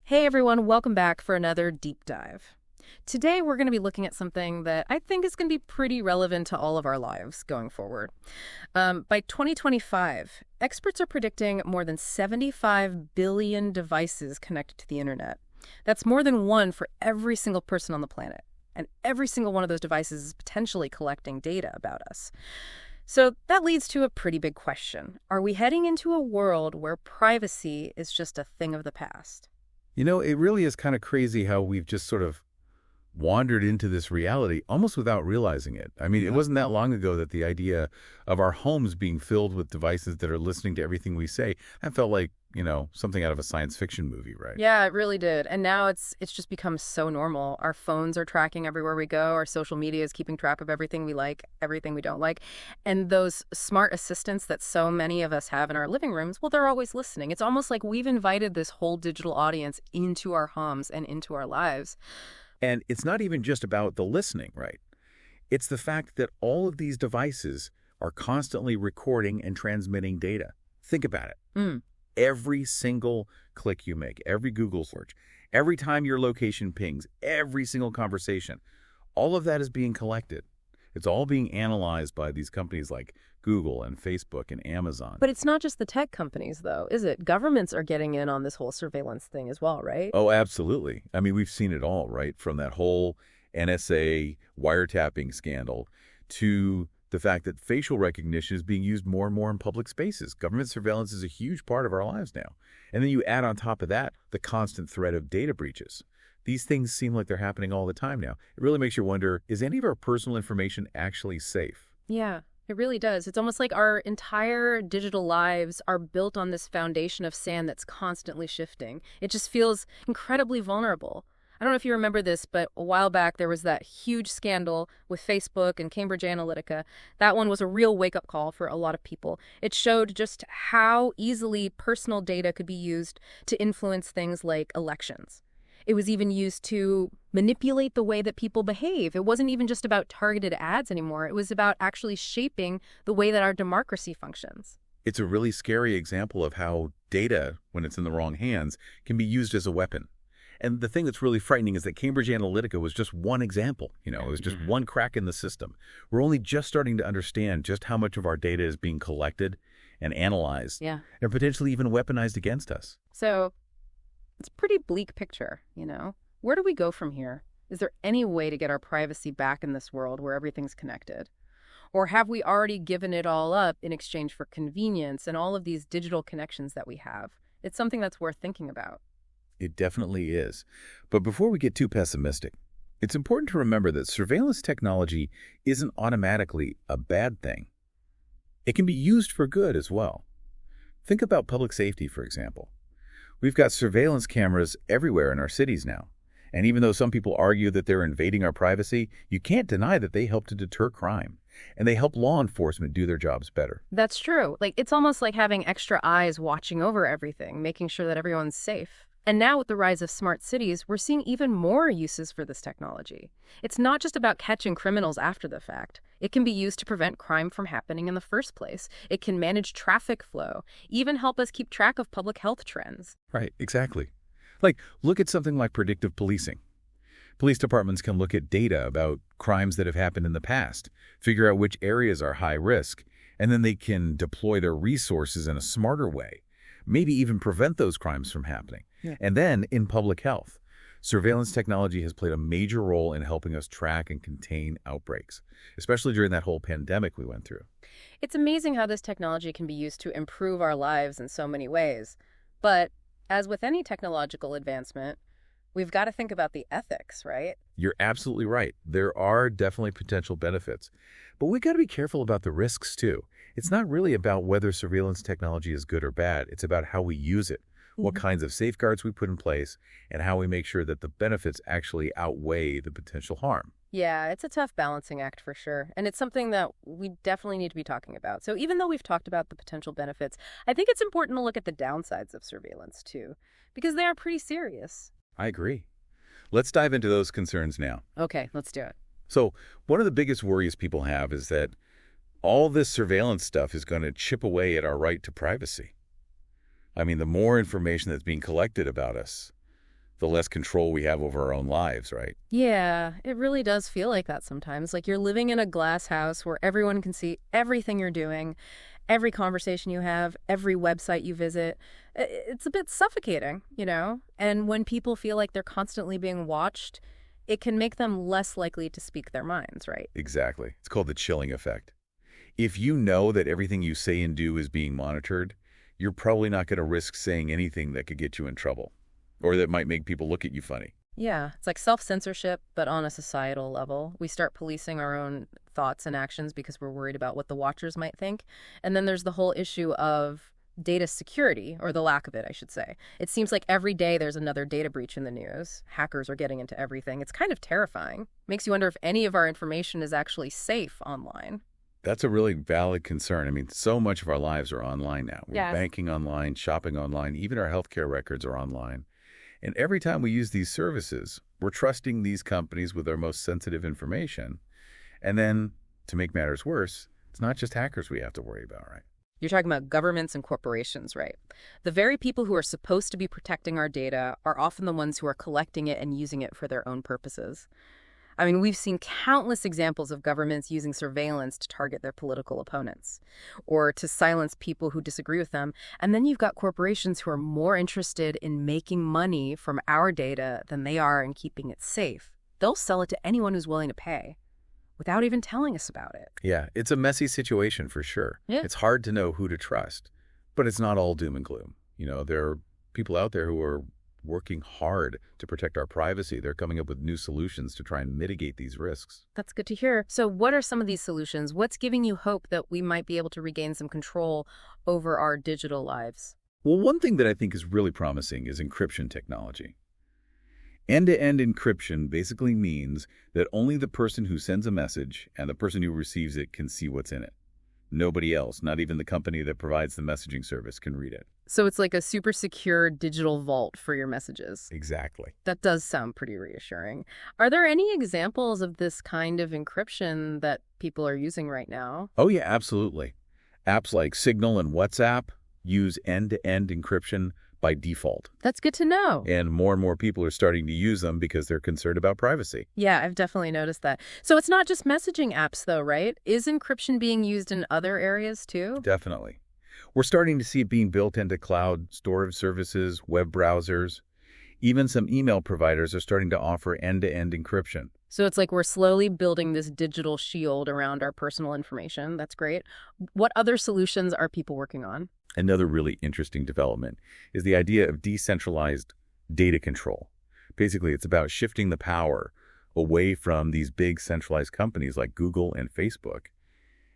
Hey everyone, welcome back for another deep dive. Today we're going to be looking at something that I think is going to be pretty relevant to all of our lives going forward. By 2025, experts are predicting more than 75 billion devices connected to the internet. That's more than one for every single person on the planet. And every single one of those devices is potentially collecting data about us. So that leads to a pretty big question. Are we heading into a world where privacy is just a thing of the past? You know, it really is kind of crazy how we've just sort of wandered into this reality almost without realizing it. I mean, it wasn't that long ago that the idea of our homes being filled with devices that are listening to everything we say, that felt like, something out of a science fiction movie, right? Yeah, it really did. And now it's just become so normal. Our phones are tracking everywhere we go. Our social media is keeping track of everything we like, everything we don't like. And those smart assistants that so many of us have in our living rooms, well, they're always listening. It's almost like we've invited this whole digital audience into our homes and into our lives. And it's not even just about the listening, right? It's the fact that all of these devices are constantly recording and transmitting data. Think about it. Mm. Every single click you make, every Google search, every time your location pings, every single conversation, all of that is being collected. It's all being analyzed by these companies like Google and Facebook and Amazon. But it's not just the tech companies, though, is it? Governments are getting in on this whole surveillance thing as well, right? Oh, absolutely. I mean, we've seen it all, right? From that whole NSA wiretapping scandal to the fact that facial recognition is being used more and more in public spaces. Government surveillance is a huge part of our lives now. And then you add on top of that the constant threat of data breaches. These things seem like they're happening all the time now. It really makes you wonder, is any of our personal information actually safe? Yeah, it really does. It's almost like our entire digital lives are built on this foundation of sand that's constantly shifting. It just feels incredibly vulnerable. I don't know if you remember this, but a while back there was that huge scandal with Facebook and Cambridge Analytica. That one was a real wake-up call for a lot of people. It showed just how easily personal data could be used to influence things like elections. It was even used to manipulate the way that people behave. It wasn't even just about targeted ads anymore. It was about actually shaping the way that our democracy functions. It's a really scary example of how data, when it's in the wrong hands, can be used as a weapon. And the thing that's really frightening is that Cambridge Analytica was just one example. It was just one crack in the system. We're only just starting to understand just how much of our data is being collected and analyzed Yeah. and potentially even weaponized against us. So it's a pretty bleak picture, you know? Where do we go from here? Is there any way to get our privacy back in this world where everything's connected? Or have we already given it all up in exchange for convenience and all of these digital connections that we have? It's something that's worth thinking about. It definitely is. But before we get too pessimistic, it's important to remember that surveillance technology isn't automatically a bad thing. It can be used for good as well. Think about public safety, for example. We've got surveillance cameras everywhere in our cities now. And even though some people argue that they're invading our privacy, you can't deny that they help to deter crime. And they help law enforcement do their jobs better. That's true. It's almost like having extra eyes watching over everything, making sure that everyone's safe. And now with the rise of smart cities, we're seeing even more uses for this technology. It's not just about catching criminals after the fact. It can be used to prevent crime from happening in the first place. It can manage traffic flow, even help us keep track of public health trends. Right, exactly. Look at something like predictive policing. Police departments can look at data about crimes that have happened in the past, figure out which areas are high risk, and then they can deploy their resources in a smarter way, maybe even prevent those crimes from happening. Yeah. And then in public health, surveillance technology has played a major role in helping us track and contain outbreaks, especially during that whole pandemic we went through. It's amazing how this technology can be used to improve our lives in so many ways. But as with any technological advancement, we've got to think about the ethics, right? You're absolutely right. There are definitely potential benefits, but we got to be careful about the risks too. It's not really about whether surveillance technology is good or bad. It's about how we use it, what kinds of safeguards we put in place, and how we make sure that the benefits actually outweigh the potential harm. Yeah, it's a tough balancing act for sure. And it's something that we definitely need to be talking about. So even though we've talked about the potential benefits, I think it's important to look at the downsides of surveillance too, because they are pretty serious. I agree. Let's dive into those concerns now. Okay, let's do it. So one of the biggest worries people have is that all this surveillance stuff is going to chip away at our right to privacy. I mean, the more information that's being collected about us, the less control we have over our own lives, right? Yeah, it really does feel like that sometimes. Like you're living in a glass house where everyone can see everything you're doing, every conversation you have, every website you visit. It's a bit suffocating, you know? And when people feel like they're constantly being watched, it can make them less likely to speak their minds, right? Exactly. It's called the chilling effect. If you know that everything you say and do is being monitored, you're probably not going to risk saying anything that could get you in trouble or that might make people look at you funny. Yeah, it's like self-censorship, but on a societal level. We start policing our own thoughts and actions because we're worried about what the watchers might think. And then there's the whole issue of data security, or the lack of it, I should say. It seems like every day there's another data breach in the news. Hackers are getting into everything. It's kind of terrifying. Makes you wonder if any of our information is actually safe online. That's a really valid concern. I mean, so much of our lives are online now. We're Yes. banking online, shopping online, even our healthcare records are online. And every time we use these services, we're trusting these companies with our most sensitive information. And then, to make matters worse, it's not just hackers we have to worry about, right? You're talking about governments and corporations, right? The very people who are supposed to be protecting our data are often the ones who are collecting it and using it for their own purposes. I mean, we've seen countless examples of governments using surveillance to target their political opponents or to silence people who disagree with them. And then you've got corporations who are more interested in making money from our data than they are in keeping it safe. They'll sell it to anyone who's willing to pay without even telling us about it. Yeah, it's a messy situation for sure. Yeah. It's hard to know who to trust, but it's not all doom and gloom. You know, there are people out there who are working hard to protect our privacy. They're coming up with new solutions to try and mitigate these risks. That's good to hear. So what are some of these solutions? What's giving you hope that we might be able to regain some control over our digital lives? Well, one thing that I think is really promising is encryption technology. End-to-end encryption basically means that only the person who sends a message and the person who receives it can see what's in it. Nobody else, not even the company that provides the messaging service, can read it. So it's like a super secure digital vault for your messages. Exactly. That does sound pretty reassuring. Are there any examples of this kind of encryption that people are using right now? Oh, yeah, absolutely. Apps like Signal and WhatsApp use end-to-end encryption by default. That's good to know. And more people are starting to use them because they're concerned about privacy. Yeah, I've definitely noticed that. So it's not just messaging apps, though, right? Is encryption being used in other areas, too? Definitely. We're starting to see it being built into cloud storage services, web browsers. Even some email providers are starting to offer end-to-end encryption. So it's like we're slowly building this digital shield around our personal information. That's great. What other solutions are people working on? Another really interesting development is the idea of decentralized data control. Basically, it's about shifting the power away from these big centralized companies like Google and Facebook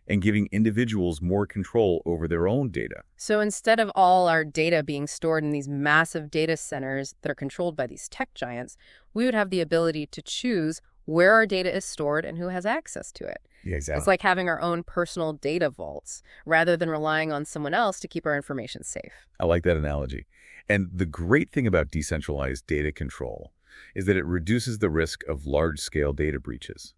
and giving individuals more control over their own data. So instead of all our data being stored in these massive data centers that are controlled by these tech giants, we would have the ability to choose where our data is stored and who has access to it. Yeah, exactly. It's like having our own personal data vaults rather than relying on someone else to keep our information safe. I like that analogy. And the great thing about decentralized data control is that it reduces the risk of large-scale data breaches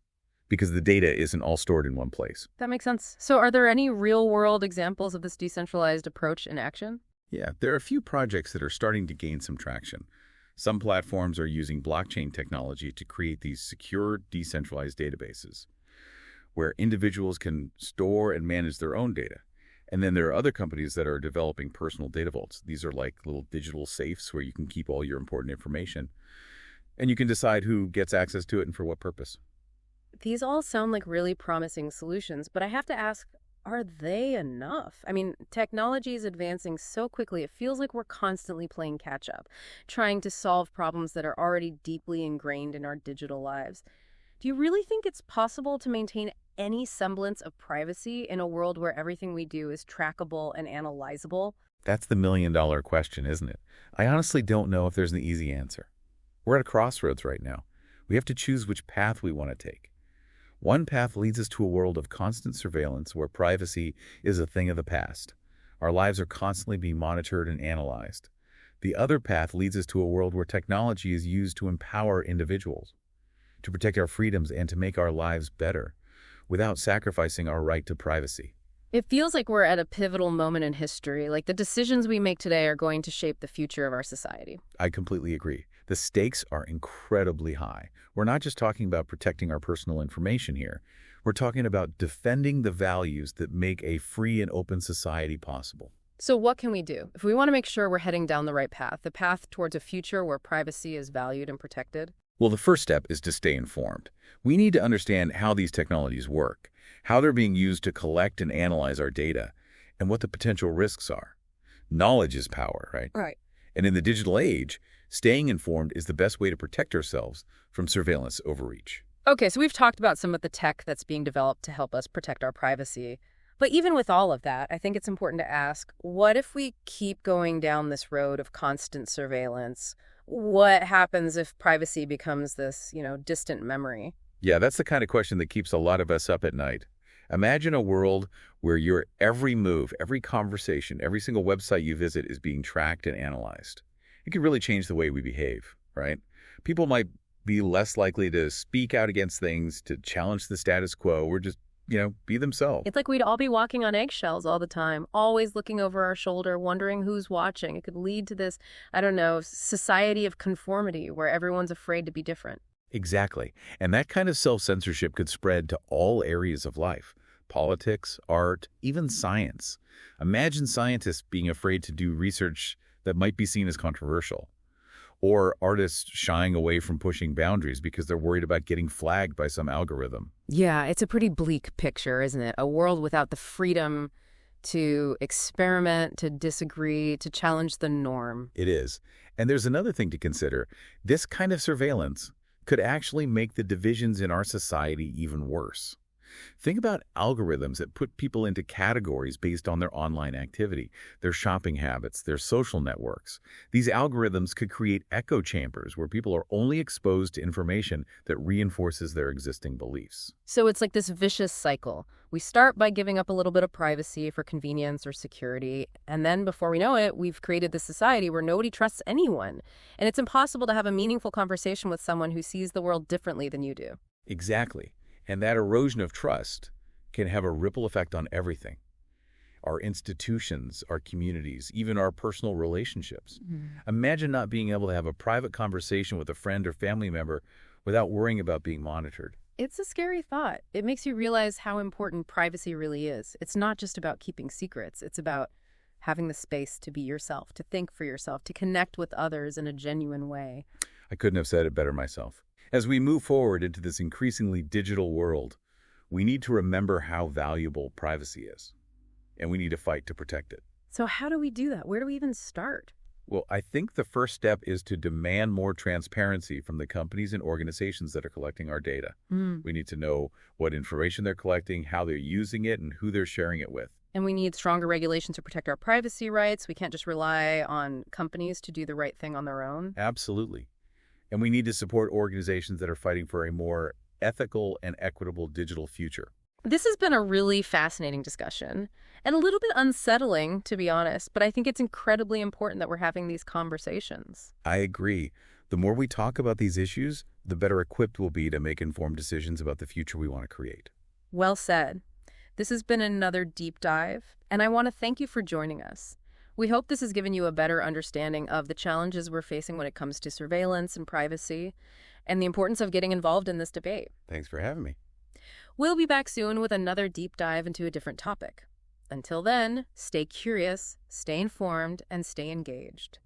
because the data isn't all stored in one place. That makes sense. So are there any real-world examples of this decentralized approach in action? Yeah, there are a few projects that are starting to gain some traction. Some platforms are using blockchain technology to create these secure, decentralized databases where individuals can store and manage their own data. And then there are other companies that are developing personal data vaults. These are like little digital safes where you can keep all your important information. And you can decide who gets access to it and for what purpose. These all sound like really promising solutions, but I have to ask, are they enough? I mean, technology is advancing so quickly, it feels like we're constantly playing catch up, trying to solve problems that are already deeply ingrained in our digital lives. Do you really think it's possible to maintain any semblance of privacy in a world where everything we do is trackable and analyzable? That's the million-dollar question, isn't it? I honestly don't know if there's an easy answer. We're at a crossroads right now. We have to choose which path we want to take. One path leads us to a world of constant surveillance where privacy is a thing of the past. Our lives are constantly being monitored and analyzed. The other path leads us to a world where technology is used to empower individuals, to protect our freedoms and to make our lives better, without sacrificing our right to privacy. It feels like we're at a pivotal moment in history, like the decisions we make today are going to shape the future of our society. I completely agree. The stakes are incredibly high. We're not just talking about protecting our personal information here. We're talking about defending the values that make a free and open society possible. So what can we do if we want to make sure we're heading down the right path, the path towards a future where privacy is valued and protected? Well, the first step is to stay informed. We need to understand how these technologies work, how they're being used to collect and analyze our data, and what the potential risks are. Knowledge is power, right? Right. And in the digital age, staying informed is the best way to protect ourselves from surveillance overreach. Okay, so we've talked about some of the tech that's being developed to help us protect our privacy. But even with all of that, I think it's important to ask, what if we keep going down this road of constant surveillance? What happens if privacy becomes this, distant memory? Yeah, that's the kind of question that keeps a lot of us up at night. Imagine a world where your every move, every conversation, every single website you visit is being tracked and analyzed. It could really change the way we behave, right? People might be less likely to speak out against things, to challenge the status quo, or just, be themselves. It's like we'd all be walking on eggshells all the time, always looking over our shoulder, wondering who's watching. It could lead to this, I don't know, society of conformity where everyone's afraid to be different. Exactly. And that kind of self-censorship could spread to all areas of life. Politics, art, even science. Imagine scientists being afraid to do research that might be seen as controversial. Or artists shying away from pushing boundaries because they're worried about getting flagged by some algorithm. Yeah, it's a pretty bleak picture, isn't it? A world without the freedom to experiment, to disagree, to challenge the norm. It is. And there's another thing to consider. This kind of surveillance could actually make the divisions in our society even worse. Think about algorithms that put people into categories based on their online activity, their shopping habits, their social networks. These algorithms could create echo chambers where people are only exposed to information that reinforces their existing beliefs. So it's like this vicious cycle. We start by giving up a little bit of privacy for convenience or security, and then before we know it, we've created this society where nobody trusts anyone. And it's impossible to have a meaningful conversation with someone who sees the world differently than you do. Exactly. And that erosion of trust can have a ripple effect on everything. Our institutions, our communities, even our personal relationships. Imagine not being able to have a private conversation with a friend or family member without worrying about being monitored. It's a scary thought. It makes you realize how important privacy really is. It's not just about keeping secrets. It's about having the space to be yourself, to think for yourself, to connect with others in a genuine way. I couldn't have said it better myself. As we move forward into this increasingly digital world, we need to remember how valuable privacy is, and we need to fight to protect it. So how do we do that? Where do we even start? Well, I think the first step is to demand more transparency from the companies and organizations that are collecting our data. We need to know what information they're collecting, how they're using it, and who they're sharing it with. And we need stronger regulations to protect our privacy rights. We can't just rely on companies to do the right thing on their own. Absolutely. And we need to support organizations that are fighting for a more ethical and equitable digital future. This has been a really fascinating discussion and a little bit unsettling, to be honest, but I think it's incredibly important that we're having these conversations. I agree. The more we talk about these issues, the better equipped we'll be to make informed decisions about the future we want to create. Well said. This has been another deep dive, and I want to thank you for joining us. We hope this has given you a better understanding of the challenges we're facing when it comes to surveillance and privacy, and the importance of getting involved in this debate. Thanks for having me. We'll be back soon with another deep dive into a different topic. Until then, stay curious, stay informed, and stay engaged.